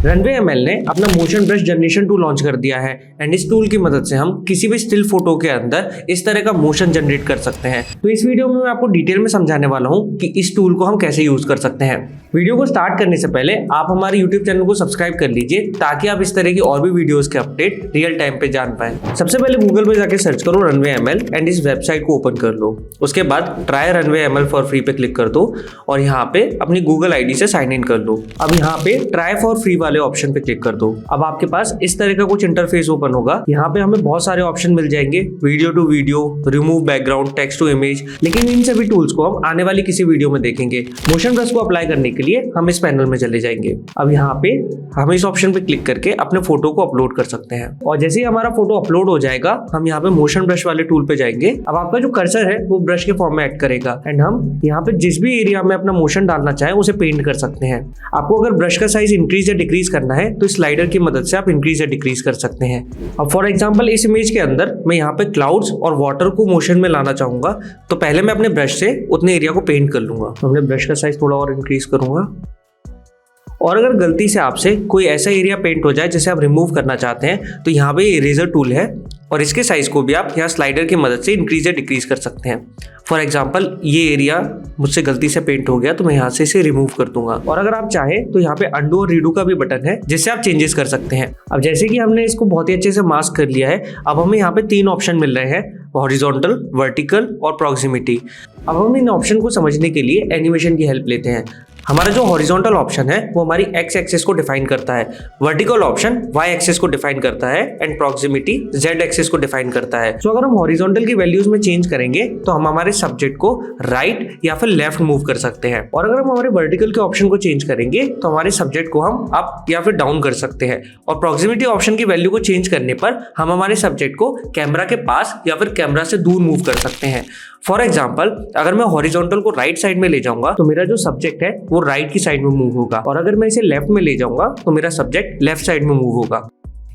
Runway ML ने अपना motion brush generation tool launch कर दिया है एंड इस टूल की मदद से हम किसी भी स्टिल फोटो के अंदर इस तरह का मोशन जनरेट कर सकते हैं। तो इस वीडियो में मैं आपको डिटेल में समझाने वाला हूं कि इस टूल को हम कैसे यूज कर सकते हैं। वीडियो को स्टार्ट करने से पहले आप हमारे यूट्यूब चैनल को सब्सक्राइब कर लीजिए ताकि आप इस तरह की और भी वीडियोस के अपडेट रियल टाइम पे जान पाए। सबसे पहले गूगल पे जाके सर्च करो रनवे एमएल एंड इस वेबसाइट को ओपन कर लो। उसके बाद try runway ML for free पे क्लिक कर दो और यहाँ पे अपनी गूगल आईडी से साइन इन कर लो। अब यहाँ पे ट्राई फॉर फ्री वाले ऑप्शन पे क्लिक कर दो। अब आपके पास इस तरह का कुछ इंटरफेस ओपन होगा। यहाँ पे हमें बहुत सारे ऑप्शन मिल जाएंगे, video to video, remove background, text to image. लेकिन इन सभी टूल्स को हम आने वाली किसी वीडियो में देखेंगे। मोशन ब्रश को अप्लाई करने के लिए हम इस पैनल में चले जाएंगे। अब यहाँ पे हम इस ऑप्शन पे क्लिक करके अपने फोटो को अपलोड कर सकते हैं और जैसे ही हमारा फोटो अपलोड हो जाएगा हम यहाँ पे मोशन ब्रश वाले टूल पे जाएंगे। अब आपका जो कर्सर है वो ब्रश के फॉर्म में एक्ट करेगा एंड हम यहाँ पे जिस भी एरिया में अपना मोशन डालना चाहे उसे पेंट कर सकते हैं। आपको अगर ब्रश का साइज इंक्रीज या डिक्रीज करना है तो स्लाइडर की मदद से आप इंक्रीज या डिक्रीज कर सकते हैं। अब फॉर एग्जांपल इस इमेज के अंदर मैं यहाँ पे क्लाउड्स और वाटर को मोशन में लाना चाहूंगा तो पहले मैं अपने ब्रश से उतने एरिया को पेंट कर लूंगा। तो अपने ब्रश का साइज थोड़ा और इंक्रीज करूंगा और अगर गलती से आपसे कोई ऐसा एरिया पेंट हो जाए जिसे आप रिमूव करना चाहते हैं तो यहाँ पे इरेजर टूल है और इसके साइज को भी आप यहाँ स्लाइडर की मदद से इंक्रीज या डिक्रीज कर सकते हैं। फॉर एग्जांपल ये एरिया मुझसे गलती से पेंट हो गया तो मैं यहाँ से इसे रिमूव कर दूंगा और अगर आप चाहें तो यहाँ पे अंडू और रीडू का भी बटन है जिससे आप चेंजेस कर सकते हैं। अब जैसे कि हमने इसको बहुत ही अच्छे से मास्क कर लिया है, अब हमें यहाँ पे 3 ऑप्शन मिल रहे हैं, हॉरिजॉन्टल, वर्टिकल और प्रॉक्सिमिटी। अब हम इन ऑप्शन को समझने के लिए एनिमेशन की हेल्प लेते हैं। हमारा जो हॉरिजॉन्टल ऑप्शन है वो हमारी एक्स एक्सिस को डिफाइन करता है, वर्टिकल ऑप्शन वाई एक्सिस को डिफाइन करता है एंड प्रॉक्सिमिटी जेड एक्सिस को डिफाइन करता है। तो अगर हम हॉरिजॉन्टल की वैल्यूज में चेंज करेंगे तो हम हमारे सब्जेक्ट को राइट या फिर लेफ्ट मूव कर सकते हैं और अगर हम हमारे वर्टिकल के ऑप्शन को चेंज करेंगे तो हमारे सब्जेक्ट को हम अप या फिर डाउन कर सकते हैं और प्रॉक्सिमिटी ऑप्शन की वैल्यू को चेंज करने पर हम हमारे सब्जेक्ट को कैमरा के पास या फिर कैमरा से दूर मूव कर सकते हैं। फॉर एग्जाम्पल अगर मैं हॉरिजॉन्टल को राइट साइड में ले जाऊंगा तो मेरा जो सब्जेक्ट है वो राइट की साइड में मूव होगा और अगर मैं इसे लेफ्ट में ले जाऊंगा तो मेरा सब्जेक्ट लेफ्ट साइड में मूव होगा।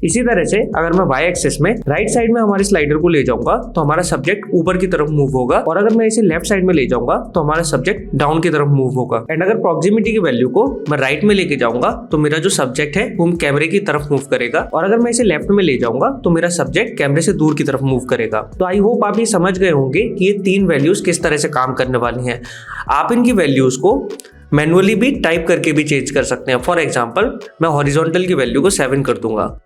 इसी तरह से अगर मैं वाई एक्सिस में राइट साइड में हमारे स्लाइडर को ले जाऊंगा तो हमारा सब्जेक्ट ऊपर की तरफ मूव होगा और अगर मैं इसे लेफ्ट साइड में ले जाऊंगा तो हमारा सब्जेक्ट डाउन की तरफ मूव होगा। एंड अगर प्रॉक्सिमिटी की वैल्यू को मैं राइट में लेके जाऊंगा तो मेरा जो सब्जेक्ट है वो कैमरे की तरफ मूव करेगा और अगर मैं इसे लेफ्ट में ले जाऊंगा तो मेरा सब्जेक्ट कैमरे से दूर की तरफ मूव करेगा। तो आई होप आप ये समझ गए होंगे कि ये 3 वैल्यूज किस तरह से काम करने वाली हैं। आप इनकी वैल्यूज को मैनुअली भी टाइप करके भी चेंज कर सकते हैं। फॉर एग्जाम्पल मैं हॉरिजॉन्टल की वैल्यू को 7 कर दूंगा,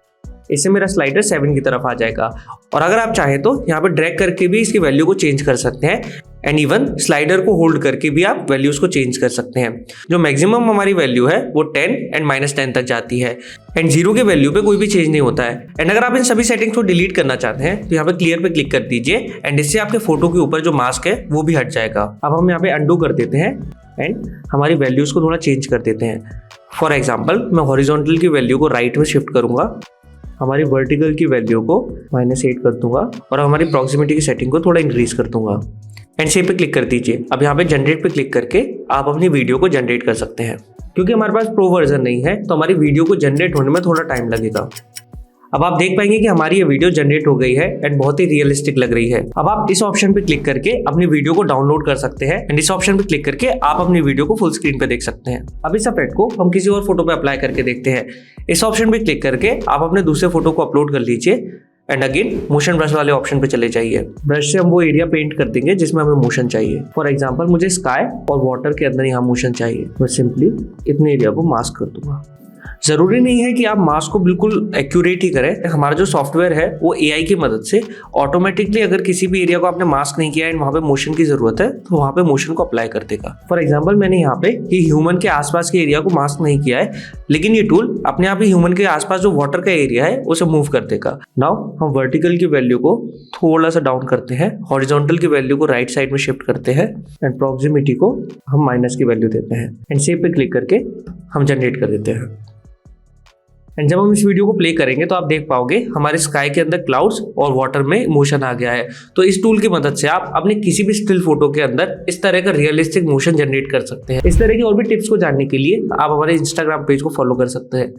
इससे मेरा स्लाइडर 7 की तरफ आ जाएगा और अगर आप चाहें तो यहाँ पे ड्रैग करके भी इसकी वैल्यू को चेंज कर सकते हैं एंड इवन स्लाइडर को होल्ड करके भी आप वैल्यूज को चेंज कर सकते हैं। जो मैक्सिमम हमारी वैल्यू है वो 10 एंड -10 तक जाती है एंड 0 के वैल्यू पे कोई भी चेंज नहीं होता है। एंड अगर आप इन सभी सेटिंग्स को डिलीट करना चाहते हैं तो यहाँ पे क्लियर पे क्लिक कर दीजिए एंड इससे आपके फोटो के ऊपर जो मास्क है वो भी हट जाएगा। अब हम यहाँ पे अंडू कर देते हैं एंड हमारी वैल्यूज को थोड़ा चेंज कर देते हैं। फॉर एग्जाम्पल मैं हॉरिजॉन्टल की वैल्यू को राइट में शिफ्ट करूंगा, हमारी वर्टिकल की वैल्यू को -8 कर दूंगा और हमारी प्रॉक्सिमिटी की सेटिंग को थोड़ा इंक्रीज कर दूंगा एंड सेव पे क्लिक कर दीजिए। अब यहाँ पे जनरेट पे क्लिक करके आप अपनी वीडियो को जनरेट कर सकते हैं। क्योंकि हमारे पास प्रो वर्जन नहीं है तो हमारी वीडियो को जनरेट होने में थोड़ा टाइम लगेगा। अब आप देख पाएंगे कि हमारी ये वीडियो जनरेट हो गई है एंड बहुत ही रियलिस्टिक लग रही है। अब आप इस ऑप्शन पे क्लिक करके अपनी वीडियो को डाउनलोड कर सकते हैं एंड इस ऑप्शन पे क्लिक करके आप अपनी वीडियो को फुल स्क्रीन पे देख सकते हैं। अब इस इफेक्ट को हम किसी और फोटो पे अप्लाई करके देखते हैं। इस ऑप्शन पे क्लिक करके आप अपने दूसरे फोटो को अपलोड कर लीजिए एंड अगेन मोशन ब्रश वाले ऑप्शन पे चले जाइए। ब्रश से हम वो एरिया पेंट कर देंगे जिसमें हमें मोशन चाहिए। फॉर एग्जांपल मुझे स्काई और वाटर के अंदर यहाँ मोशन चाहिए, मैं सिंपली इतने एरिया को मास्क कर दूंगा। जरूरी नहीं है कि आप मास्क को बिल्कुल एक्यूरेट ही करें। हमारा जो सॉफ्टवेयर है वो एआई की मदद से ऑटोमेटिकली अगर किसी भी एरिया को आपने मास्क नहीं किया है वहां पे मोशन की जरूरत है तो वहां पे मोशन को अप्लाई कर देगा। फॉर एग्जांपल मैंने यहाँ पे ये ह्यूमन के आसपास के एरिया को मास्क नहीं किया है लेकिन ये टूल अपने आप ही ह्यूमन के आसपास जो वाटर का एरिया है उसे मूव कर देगा। नाउ हम वर्टिकल की वैल्यू को थोड़ा सा डाउन करते हैं, हॉरिजॉन्टल की वैल्यू को राइट साइड में शिफ्ट करते हैं एंड प्रॉक्सिमिटी को हम माइनस की वैल्यू देते हैं एंड सेव पे क्लिक करके हम जनरेट कर देते हैं। एंड जब हम इस वीडियो को प्ले करेंगे तो आप देख पाओगे हमारे स्काई के अंदर क्लाउड्स और वाटर में मोशन आ गया है। तो इस टूल की मदद से आप अपने किसी भी स्टिल फोटो के अंदर इस तरह का रियलिस्टिक मोशन जनरेट कर सकते हैं। इस तरह की और भी टिप्स को जानने के लिए आप हमारे इंस्टाग्राम पेज को फॉलो कर सकते हैं।